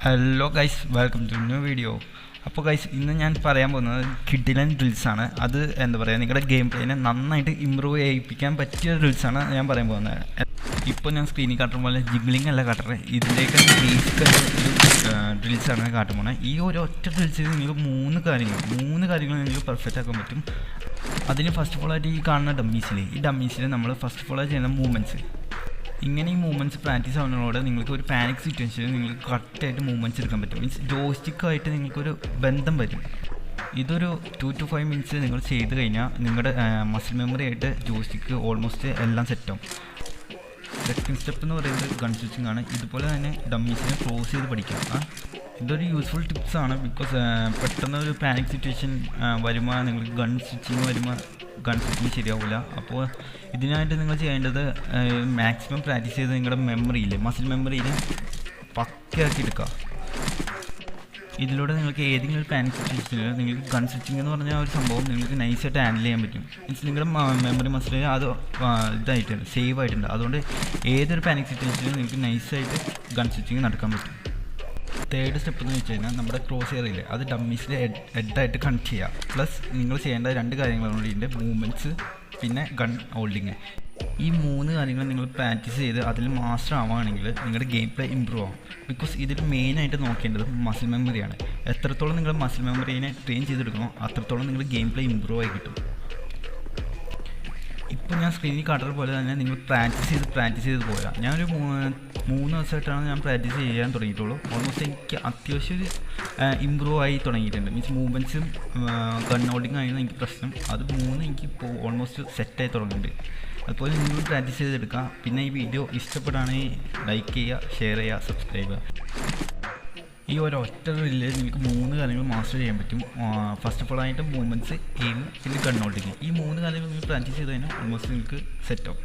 Hello guys, welcome to new video. അപ്പോൾ guys, ഇന്ന് ഞാൻ പറയാൻ പോകുന്നത് കിഡിലൻ ഡ്രിൽസാണ്. അത് എന്താ പറയുക, നിങ്ങളുടെ ഗെയിം പ്ലേനെ നന്നായിട്ട് ഇമ്പ്രൂവ് ചെയ്യിപ്പിക്കാൻ പറ്റിയ ഡ്രിൽസാണ് ഞാൻ പറയാൻ പോകുന്നത്. ഇപ്പോൾ ഞാൻ സ്ക്രീനിൽ കാട്ടുന്ന പോലെ ജിഗ്ലിംഗ് അല്ല കാട്ടുന്നത്, ഇതിലേക്ക് ബേസിക് ഡ്രിൽസാണ് കാട്ടാൻ പോകുന്നത്. ഈ ഒരു ഒറ്റ ഡ്രിൽസിൽ നിങ്ങൾക്ക് മൂന്ന് കാര്യങ്ങൾ നിങ്ങൾക്ക് പെർഫെക്റ്റ് ആക്കാൻ പറ്റും. അതിന് ഫസ്റ്റ് ഓഫ് ഓൾ ആയിട്ട് ഈ കാണുന്ന ഡമ്മീസിൽ നമ്മൾ ഫസ്റ്റ് ഓഫ് ഓൾ ചെയ്യുന്ന മൂവ്മെൻറ്റ്സ്, ഇങ്ങനെ ഈ മൂവ്മെൻറ്റ്സ് പ്രാക്ടീസ് ആവുന്നതോടെ നിങ്ങൾക്ക് ഒരു പാനിക് സിറ്റുവേഷനിൽ നിങ്ങൾക്ക് കറക്റ്റായിട്ട് മൂവ്മെൻറ്റ്സ് എടുക്കാൻ പറ്റും. മീൻസ് ജോയ്സ്റ്റിക്കായിട്ട് നിങ്ങൾക്കൊരു ബന്ധം വരും. ഇതൊരു 2 to 5 മിനിറ്റ്സ് നിങ്ങൾ ചെയ്ത് കഴിഞ്ഞാൽ നിങ്ങളുടെ മസിൽ മെമ്മറി ആയിട്ട് ജോയ്സ്റ്റിക്ക് ഓൾമോസ്റ്റ് എല്ലാം സെറ്റാവും. സെക്കൻഡ് സ്റ്റെപ്പ് എന്ന് പറയുന്നത് ഗൺ സ്വിച്ചിങ് ആണ്. ഇതുപോലെ തന്നെ ഡമ്മീസിനെ ക്ലോസ് ചെയ്ത് പഠിക്കാം. ഇതൊരു യൂസ്ഫുൾ ടിപ്സാണ്. ബിക്കോസ് പെട്ടെന്ന് ഒരു പാനിക് സിറ്റുവേഷൻ വരുമ്പോൾ നിങ്ങൾക്ക് ഗൺ സ്വിച്ചിങ് ശരിയാവില്ല. അപ്പോൾ ഇതിനായിട്ട് നിങ്ങൾ ചെയ്യേണ്ടത് മാക്സിമം പ്രാക്ടീസ് ചെയ്ത് നിങ്ങളുടെ മസിൽ മെമ്മറിയിൽ പക്കയാക്കി എടുക്കുക. ഇതിലൂടെ നിങ്ങൾക്ക് ഏതെങ്കിലും ഒരു പാനിക് സിറ്റുവേഷനിൽ നിങ്ങൾക്ക് ഗൺ സ്വിച്ചിങ് എന്ന് പറഞ്ഞ ഒരു സംഭവം നിങ്ങൾക്ക് നൈസായിട്ട് ഹാൻഡിൽ ചെയ്യാൻ പറ്റും. മീൻസ് നിങ്ങളുടെ മെമ്മറി മസിൽ അത് ഇതായിട്ടുണ്ട്, സേവ് ആയിട്ടുണ്ട്. അതുകൊണ്ട് ഏതൊരു പാനിക് സിറ്റുവേഷനിലും നിങ്ങൾക്ക് നൈസായിട്ട് ഗൺ സ്വിച്ചിങ് നടക്കാൻ പറ്റും. തേർഡ് സ്റ്റെപ്പ് എന്ന് വെച്ച് കഴിഞ്ഞാൽ നമ്മുടെ ക്രോസ് എയറിൽ അത് ഡമ്മീസിൽ ഹെഡായിട്ട് കണക്ട് ചെയ്യുക. പ്ലസ് നിങ്ങൾ ചെയ്യേണ്ട 2 കാര്യങ്ങളാണ് ഇതിൻ്റെ മൂവ്മെൻറ്റ്സ് പിന്നെ ഗൺ ഹോൾഡിങ്. ഈ 3 കാര്യങ്ങൾ നിങ്ങൾ പ്രാക്ടീസ് ചെയ്ത് അതിൽ മാസ്റ്റർ ആവുകയാണെങ്കിൽ നിങ്ങളുടെ ഗെയിം പ്ലേ ഇമ്പ്രൂവ് ആവും. ബിക്കോസ് ഇതിൽ മെയിനായിട്ട് നോക്കേണ്ടത് മസിൽ മെമ്മറിയാണ്. എത്രത്തോളം നിങ്ങൾ മസിൽ മെമ്മറീനെ ട്രെയിൻ ചെയ്തെടുക്കണോ അത്രത്തോളം നിങ്ങൾ ഗെയിം പ്ലേ ഇമ്പ്രൂവ് ആയി കിട്ടും. ഇപ്പോൾ ഞാൻ സ്ക്രീനിൽ കാട്ടുന്നത് പോലെ തന്നെ നിങ്ങൾ പ്രാക്ടീസ് ചെയ്ത് പോയാൽ, ഞാനൊരു 3 ദിവസമായിട്ടാണ് ഞാൻ പ്രാക്ടീസ് ചെയ്യാൻ തുടങ്ങിയിട്ടുള്ളൂ. ഓൾമോസ്റ്റ് എനിക്ക് അത്യാവശ്യം ഇമ്പ്രൂവ് ആയി തുടങ്ങിയിട്ടുണ്ട്. മീൻസ് മൂവ്മെൻറ്റ്സും ഗൺ ഹോൾഡിങ് ആയിരുന്നു എനിക്ക് പ്രശ്നം. അത് 3 എനിക്ക് ഇപ്പോൾ ഓൾമോസ്റ്റ് സെറ്റായി തുടങ്ങിയിട്ടുണ്ട്. അതുപോലെ നിങ്ങൾ പ്രാക്ടീസ് ചെയ്തെടുക്കുക. പിന്നെ ഈ വീഡിയോ ഇഷ്ടപ്പെടുകയാണെങ്കിൽ ലൈക്ക് ചെയ്യുക, ഷെയർ ചെയ്യുക, സബ്സ്ക്രൈബ് ചെയ്യുക. ഈ ഒരൊറ്റ ഡ്രില്ലിൽ നിങ്ങൾക്ക് 3 കാര്യങ്ങൾ മാസ്റ്റർ ചെയ്യാൻ പറ്റും. ഫസ്റ്റ് ഓഫ് ഓൾ ആയിട്ട് മൂവ്മെൻറ്റ്സ്, എയിം, പിന്നെ ഗൺ ഹോൾഡിങ്. ഈ 3 കാര്യങ്ങൾ നിങ്ങൾ പ്രാക്ടീസ് ചെയ്ത് കഴിഞ്ഞാൽ ഓൾമോസ്റ്റ് നിങ്ങൾക്ക് സെറ്റാവും.